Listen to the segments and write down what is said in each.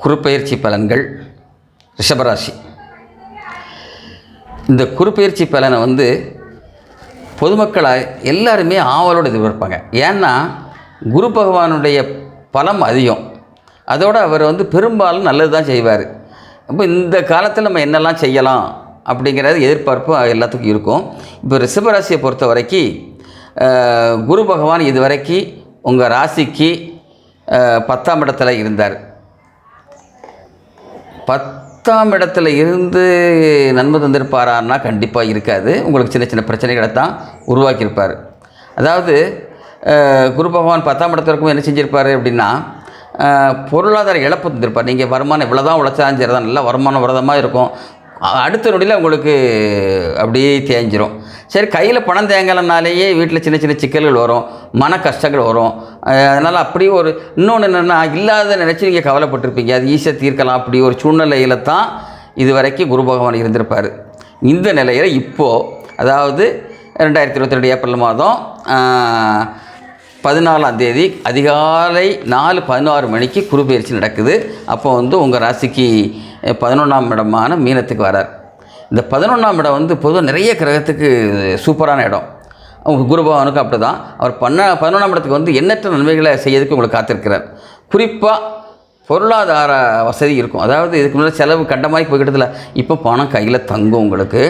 குருப்பெயர்ச்சி பலன்கள் ரிஷபராசி. இந்த குருப்பெயர்ச்சி பலனை பொதுமக்களை எல்லாருமே ஆவலோடு எதிர்பார்ப்பாங்க. ஏன்னா குரு பகவானுடைய பலம் அதிகம், அதோடு அவர் பெரும்பாலும் நல்லது தான் செய்வார். இப்போ இந்த காலத்தில் நம்ம என்னெல்லாம் செய்யலாம் அப்படிங்கிறது எதிர்பார்ப்பு எல்லாத்துக்கும் இருக்கும். இப்போ ரிஷபராசியை பொறுத்த வரைக்கும் குரு பகவான் இது வரைக்கும் உங்கள் ராசிக்கு 10ஆம் இடத்துல இருந்தார். 10ஆம் இடத்துல இருந்து நன்மை தந்திருப்பாரான்னா கண்டிப்பாக இருக்காது. உங்களுக்கு சின்ன சின்ன பிரச்சனைகளை தான் உருவாக்கியிருப்பார். அதாவது குரு பகவான் 10ஆம் இடத்துல இருக்கும் என்ன செஞ்சுருப்பார் அப்படின்னா, பொருளாதார இழப்பு தந்திருப்பார். நீங்கள் வருமானம் இவ்வளோ தான் உழைச்சாலும் சரி தான், நல்லா வருமானம் விரதமாக இருக்கும், அடுத்த நொடியில் உங்களுக்கு அப்படியே தேஞ்சிரும். சரி, கையில் பணம் தேங்கலைனாலேயே வீட்டில் சின்ன சின்ன சிக்கல்கள் வரும், மன கஷ்டங்கள் வரும். அதனால் அப்படியே இன்னொன்று என்னென்னா, இல்லாத நினச்சி நீங்கள் கவலைப்பட்டிருப்பீங்க, அது ஈஸியாக தீர்க்கலாம். அப்படி ஒரு சூழ்நிலையில் தான் இது வரைக்கும் குரு பகவான் இருந்திருப்பார். இந்த நிலையில் இப்போது, அதாவது 2022 ஏப்ரல் மாதம் 14ஆம் தேதி அதிகாலை 4:16 மணிக்கு குரு பயிற்சி நடக்குது. அப்போ உங்கள் ராசிக்கு 11ஆம் இடமான மீனத்துக்கு வரார். இந்த 11ஆம் இடம் பொதுவாக நிறைய கிரகத்துக்கு சூப்பரான இடம். குரு பகவானுக்கு அப்படி தான். அவர் 11ஆம் இடத்துக்கு எண்ணற்ற நன்மைகளை செய்யறதுக்கு உங்களுக்கு காத்திருக்கிறார். குறிப்பாக பொருளாதார வசதி இருக்கும். அதாவது இதுக்கு முன்னாடி செலவு கண்ட மாதிரி போய்கிட்டதில்ல, இப்போ பணம் கையில் தங்கும். உங்களுக்கு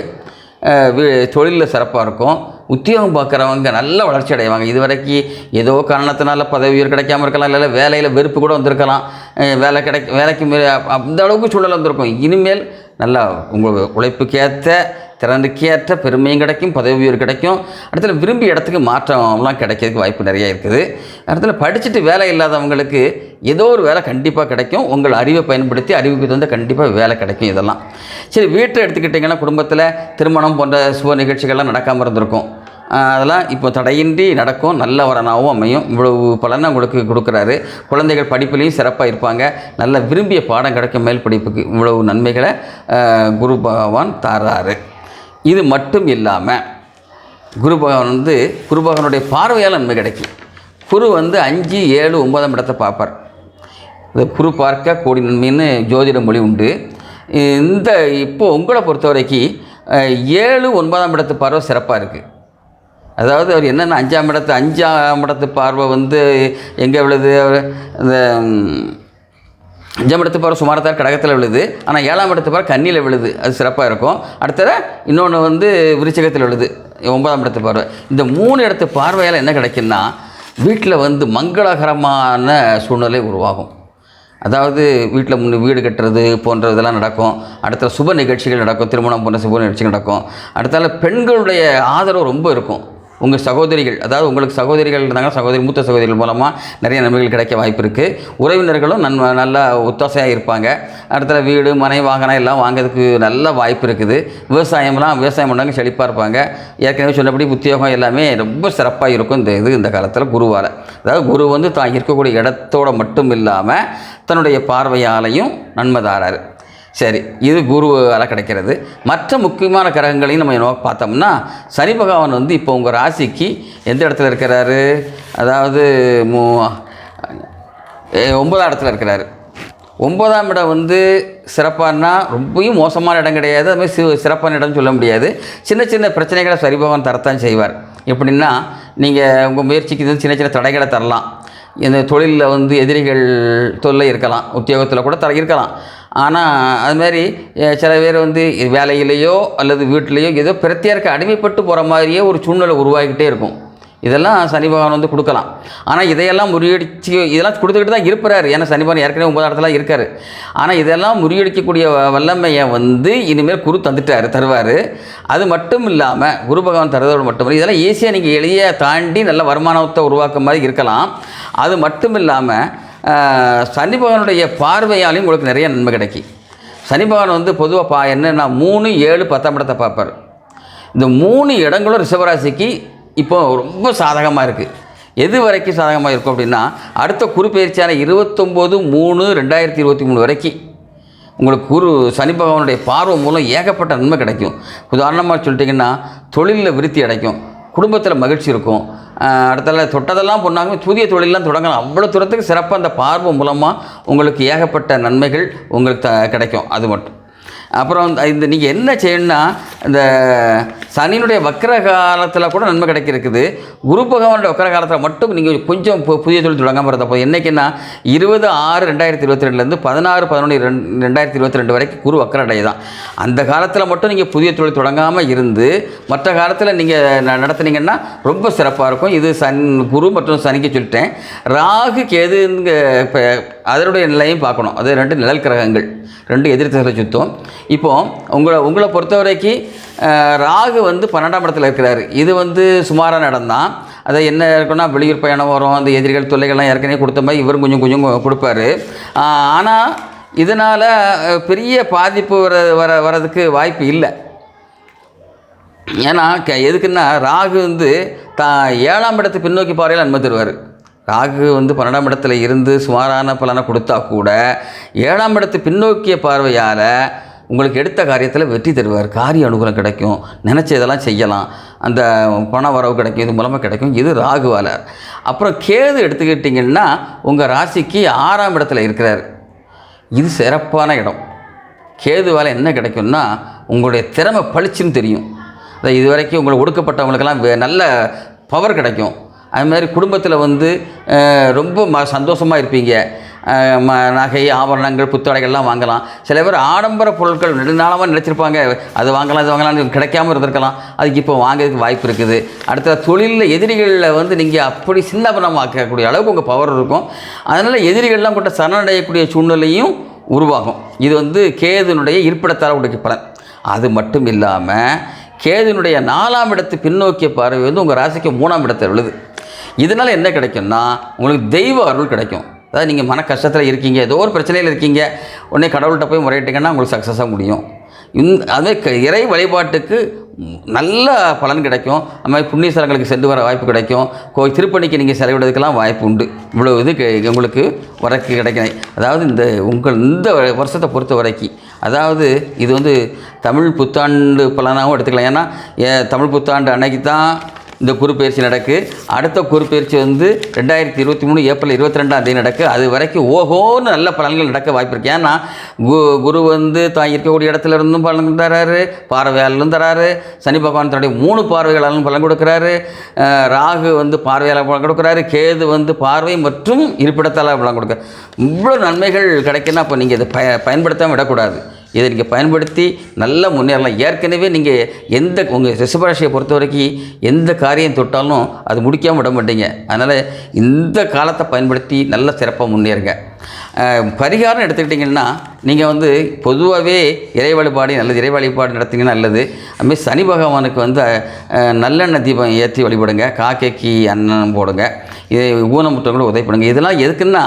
தொழிலில் சிறப்பாக இருக்கும். உத்தியோகம் பார்க்குறவங்க நல்ல வளர்ச்சி அடைவாங்க. இது வரைக்கும் ஏதோ காரணத்தினால பதவி உயர் கிடைக்காமல் இருக்கலாம், இல்லை வேலையில் வெறுப்பு கூட வந்திருக்கலாம், வேலைக்கு அந்த அளவுக்கு சூழல் வந்திருக்கும். இனிமேல் நல்லா உங்கள் உழைப்புக்கேற்ற திறனுக்கேற்ற பெருமையும் கிடைக்கும், பதவி உயர் கிடைக்கும். இடத்துல விரும்பிய இடத்துக்கு மாற்றம்லாம் கிடைக்கிறதுக்கு வாய்ப்பு நிறையா இருக்குது. இடத்துல படிச்சுட்டு வேலை இல்லாதவங்களுக்கு ஏதோ ஒரு வேலை கண்டிப்பாக கிடைக்கும். உங்கள் அறிவை பயன்படுத்தி அறிவுக்கு கண்டிப்பாக வேலை கிடைக்கும். இதெல்லாம் சரி. வீட்டை எடுத்துக்கிட்டிங்கன்னா குடும்பத்தில் திருமணம் போன்ற சுப நிகழ்ச்சிகள்லாம் நடக்காமல் இருந்திருக்கும். அதெல்லாம் இப்போ தடையின்றி நடக்கும், நல்ல வரனாகவும் அமையும். இவ்வளவு பலனை உங்களுக்கு கொடுக்குறாரு. குழந்தைகள் படிப்புலேயும் சிறப்பாக இருப்பாங்க, நல்ல விரும்பிய பாடம் கிடைக்கும். மேல் படிப்புக்கு இவ்வளவு நன்மைகளை குரு பகவான் தராரு. இது மட்டும் இல்லாமல் குரு பகவான் குரு பகவானுடைய பார்வையால் நன்மை கிடைக்கும். குரு 5, 7, 9ஆம் இடத்தை பார்ப்பார். இந்த குரு பார்க்க கோடி நன்மைன்னு ஜோதிட மொழி உண்டு. இந்த இப்போது உங்களை பொறுத்த வரைக்கும் 7, 9ஆம் இடத்து பார்வை சிறப்பாக இருக்குது. அதாவது அவர் என்னென்ன 5ஆம் இடத்து பார்வை எங்கே விழுது, இந்த 5ஆம் இடத்து பார்வை சுமாரத்தார் கடகத்தில் விழுது. ஆனால் 7ஆம் இடத்து பார்வை கன்னியில் விழுது, அது சிறப்பாக இருக்கும். அடுத்தது இன்னொன்று விருச்சிகத்தில் விழுது, 9ஆம் இடத்து பார்வை. இந்த 3 இடத்து பார்வையால் என்ன கிடைக்குன்னா, வீட்டில் மங்களகரமான சூழ்நிலை உருவாகும். அதாவது வீட்டில் வீடு கட்டுறது போன்ற இதெல்லாம் நடக்கும். அடுத்த சுப நிகழ்ச்சிகள் நடக்கும், திருமணம் போன்ற சுப நிகழ்ச்சிகள் நடக்கும். அடுத்தால பெண்களுடைய ஆதரவு ரொம்ப இருக்கும். உங்கள் சகோதரிகள், அதாவது உங்களுக்கு சகோதரிகள் இருந்தாங்கன்னா மூத்த சகோதரிகள் மூலமாக நிறைய நன்மைகள் கிடைக்க வாய்ப்பு இருக்குது. உறவினர்களும் நல்லா ஒத்தாசையாக இருப்பாங்க. அடுத்த வீடு மனை வாகனம் எல்லாம் வாங்கிறதுக்கு நல்ல வாய்ப்பு இருக்குது. விவசாயம் பண்ணாங்க, செழிப்பாக இருப்பாங்க. ஏற்கனவே சொன்னபடி உத்தியோகம் எல்லாமே ரொம்ப சிறப்பாக இருக்கும் இந்த காலத்தில் குருவால். அதாவது குரு தான் இருக்கக்கூடிய இடத்தோடு மட்டும் இல்லாமல் தன்னுடைய பார்வையாலையும் நன்மை தாராரு. சரி, இது குருவால் கிடைக்கிறது. மற்ற முக்கியமான கிரகங்களையும் நம்ம பார்த்தோம்னா, சனி பகவான் இப்போ உங்கள் ராசிக்கு எந்த இடத்துல இருக்கிறாரு, அதாவது 9ஆம் இடத்துல இருக்கிறாரு. 9ஆம் இடம் சிறப்பானா ரொம்பவும் மோசமான இடம் கிடையாது, அதுமாதிரி சிறப்பான இடம்னு சொல்ல முடியாது. சின்ன சின்ன பிரச்சனைகளை சனி பகவான் தரத்தான் செய்வார். எப்படின்னா, நீங்கள் உங்கள் முயற்சிக்கு சின்ன சின்ன தடைகளை தரலாம். இந்த தொழிலில் எதிரிகள் தொல்லை இருக்கலாம், உத்தியோகத்தில் கூட இருக்கலாம். ஆனால் அதுமாதிரி சில பேர் வேலையிலையோ அல்லது வீட்டிலையோ ஏதோ பிரத்தியாருக்கு அடிமைப்பட்டு போகிற மாதிரியே ஒரு சூழ்நிலை உருவாகிக்கிட்டே இருக்கும். இதெல்லாம் சனி பகவான் கொடுக்கலாம். ஆனால் இதையெல்லாம் முறியடிச்சு இதெல்லாம் கொடுத்துக்கிட்டு தான் இருப்பார். ஏன்னா சனி பகவான் ஏற்கனவே 9ஆம் இடத்துல இருக்கார். ஆனால் இதெல்லாம் முறியடிக்கக்கூடிய வல்லமையை இனிமேல் குரு தருவார். அது மட்டும் இல்லாமல் குரு பகவான் தருவதோடு மட்டும் இதெல்லாம் ஈஸியாக நீங்கள் எளிய தாண்டி நல்ல வருமானத்தை உருவாக்க மாதிரி இருக்கலாம். அது மட்டும் இல்லாமல் சனி பகவானுடைய பார்வையாலையும் உங்களுக்கு நிறைய நன்மை கிடைக்கும். சனி பகவான் பொதுவாக என்னென்னா 3, 7, 10ஆம் இடத்தை பார்ப்பார். இந்த 3 இடங்களும் ரிஷபராசிக்கு இப்போ ரொம்ப சாதகமாக இருக்குது. எது வரைக்கும் சாதகமாக இருக்கும் அப்படின்னா, அடுத்த குரு பயிற்சியான 29/3/2023 வரைக்கும் உங்களுக்கு சனி பகவானுடைய பார்வை மூலம் ஏகப்பட்ட நன்மை கிடைக்கும். உதாரணமாக சொல்லிட்டிங்கன்னா, தொழிலில் விருத்தி அடைக்கும், குடும்பத்தில் மகிழ்ச்சி இருக்கும், அடுத்தால தொட்டதெல்லாம் பொண்ணாகும், புதிய தொழிலெலாம் தொடங்கலாம். அவ்வளோ தூரத்துக்கு சிறப்பாக அந்த பார்வை மூலமாக உங்களுக்கு ஏகப்பட்ட நன்மைகள் உங்களுக்கு கிடைக்கும். அது மட்டும். அப்புறம் இந்த நீங்கள் என்ன செய்யணும்னா, இந்த சனியினுடைய வக்கர காலத்தில் கூட நன்மை கிடைக்கிருக்குது. குரு பகவானுடைய வக்கர காலத்தில் மட்டும் நீங்கள் கொஞ்சம் புதிய தொழில் தொடங்காமல் இருந்தப்போ என்றைக்குன்னா 20/6/2022 16/11/2022 வரைக்கும் குரு வக்கர அடை தான். அந்த காலத்தில் மட்டும் நீங்கள் புதிய தொழில் தொடங்காமல் இருந்து மற்ற காலத்தில் நீங்கள் நடத்துனீங்கன்னா ரொம்ப சிறப்பாக இருக்கும். இது குரு மற்றும் சனிக்கு சொல்லிட்டேன். ராகு கேதுங்க இப்போ அதனுடைய நிலையும் பார்க்கணும். அது 2 நிழல் கிரகங்கள், 2 எதிர் திசைகளை சுத்தம். இப்போது உங்களை பொறுத்த வரைக்கும் ராகு 12ஆம் இடத்துல இருக்கிறாரு. இது சுமாரான இடம் தான். அதை என்ன இருக்குன்னா, வெளியூர் பயணம் வரும், அந்த எதிரிகள் தொல்லைகள்லாம் ஏற்கனவே கொடுத்த மாதிரி இவரும் கொஞ்சம் கொஞ்சம் கொடுப்பாரு. ஆனால் இதனால் பெரிய பாதிப்பு வர்றதுக்கு வாய்ப்பு இல்லை. ஏன்னா எதுக்குன்னா, ராகு 7ஆம் இடத்து பின்னோக்கி பார்வையில் நன்மை தருவார். ராகு 12ஆம் இடத்துல இருந்து சுமாரான பலனை கொடுத்தா கூட 7ஆம் இடத்து பின்னோக்கிய பார்வையால் உங்களுக்கு எடுத்த காரியத்தில் வெற்றி தருவார். காரிய அனுகூலம் கிடைக்கும், நினச்ச இதெல்லாம் செய்யலாம், அந்த பண வரவு கிடைக்கும், இது மூலமாக கிடைக்கும். இது ராகுவால். அப்புறம் கேது எடுத்துக்கிட்டிங்கன்னா உங்கள் ராசிக்கு 6ஆம் இடத்துல இருக்கிறார். இது சிறப்பான இடம். கேதுவால் என்ன கிடைக்கும்னா, உங்களுடைய திறமை பளிச்சுன்னு தெரியும். இது வரைக்கும் உங்களை ஒடுக்கப்பட்டவங்களுக்கெல்லாம் நல்ல பவர் கிடைக்கும். அதுமாதிரி குடும்பத்தில் ரொம்ப சந்தோஷமாக இருப்பீங்க. நகை ஆபரணங்கள் புத்தாடைகள்லாம் வாங்கலாம். சில பேர் ஆடம்பர பொருட்கள் நெடுநாளமாக நினச்சிருப்பாங்க, அது வாங்கலாம் இது வாங்கலாம், கிடைக்காமல் இருந்திருக்கலாம். அதுக்கு இப்போ வாங்கிறதுக்கு வாய்ப்பு இருக்குது. அடுத்த தொழிலில் எதிரிகளில் நீங்கள் அப்படி சின்னபனமாக்கக்கூடிய அளவுக்கு உங்கள் பவர் இருக்கும். அதனால் எதிரிகள்லாம் கூட சரணடையக்கூடிய சூழ்நிலையும் உருவாகும். இது கேதுனுடைய இருப்பிடத்தால் உடைய பலன். அது மட்டும் இல்லாமல் கேதுனுடைய 4ஆம் இடத்து பின்னோக்கிய பார்வை உங்கள் ராசிக்கு 3ஆம் இடத்தை விழுது. இதனால் என்ன கிடைக்கும்னா, உங்களுக்கு தெய்வ அருள் கிடைக்கும். அதாவது நீங்கள் மன கஷ்டத்தில் இருக்கீங்க, ஏதோ ஒரு பிரச்சனையில் இருக்கீங்க, உடனே கடவுள்கிட்ட போய் முறையிட்டீங்கன்னா உங்களுக்கு சக்ஸஸாக முடியும். அதே இறை வழிபாட்டுக்கு நல்ல பலன் கிடைக்கும். அது மாதிரி புண்ணிய ஸ்தலங்களுக்கு சென்று வர வாய்ப்பு கிடைக்கும். திருப்பணிக்கு நீங்கள் செலவிடுறதுக்கெல்லாம் வாய்ப்பு உண்டு. இவ்வளோ இது உங்களுக்கு வரக்கு கிடைக்கணும். அதாவது இந்த வருஷத்தை பொறுத்த வரைக்கும், அதாவது இது தமிழ் புத்தாண்டு பலனாகவும் எடுத்துக்கலாம். ஏன்னா தமிழ் புத்தாண்டு அன்னைக்கு தான் இந்த குரு பயிற்சி நடக்கு. அடுத்த குரு பயிற்சி 2023 ஏப்ரல் 22ஆம் தேதி நடக்கு. அது வரைக்கும் ஓஹோன்னு நல்ல பலன்கள் நடக்க வாய்ப்பு இருக்குது. ஏன்னா குரு தான் இருக்கக்கூடிய இடத்துல இருந்தும் பலன் தராரு, பார்வையாளரும் தராரு. சனி பகவான் தன்னுடைய 3 பார்வைகளாலும் பலன் கொடுக்குறாரு. ராகு பார்வையாளர் பலன் கொடுக்குறாரு. கேது பார்வை மற்றும் இருப்பிடத்தால் பலன் கொடுக்குறாரு. இவ்வளோ நன்மைகள் கிடைக்குன்னா அப்போ நீங்கள் இதை பயன்படுத்தாமல் விடக்கூடாது. இதை நீங்கள் பயன்படுத்தி நல்ல முன்னேறலாம். ஏற்கனவே நீங்கள் உங்கள் ரிஷபராசியை பொறுத்த வரைக்கும் எந்த காரியம் தொட்டாலும் அது முடிக்காமல் விட மாட்டீங்க. அதனால் இந்த காலத்தை பயன்படுத்தி நல்ல சிறப்பாக முன்னேறுங்க. பரிகாரம் எடுத்துக்கிட்டிங்கன்னா, நீங்கள் பொதுவாகவே இறை வழிபாடு நல்லது, இறை வழிபாடு நடத்திங்கன்னா நல்லது. அதுமாதிரி சனி பகவானுக்கு நல்லெண்ணெய் தீபம் ஏற்றி வழிபடுங்க, காக்கைக்கு அன்னம் போடுங்க, இதை ஊனமுற்றவங்களும் உதவி பண்ணுங்க. இதெல்லாம் எதுக்குன்னா,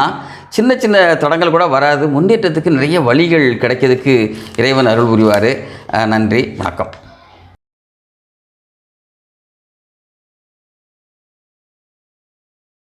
சின்ன சின்ன தடங்கள் கூட வராது. முன்னேற்றத்துக்கு நிறைய வழிகள் கிடைக்கிறதுக்கு இறைவன் அருள் புரிவார். நன்றி, வணக்கம்.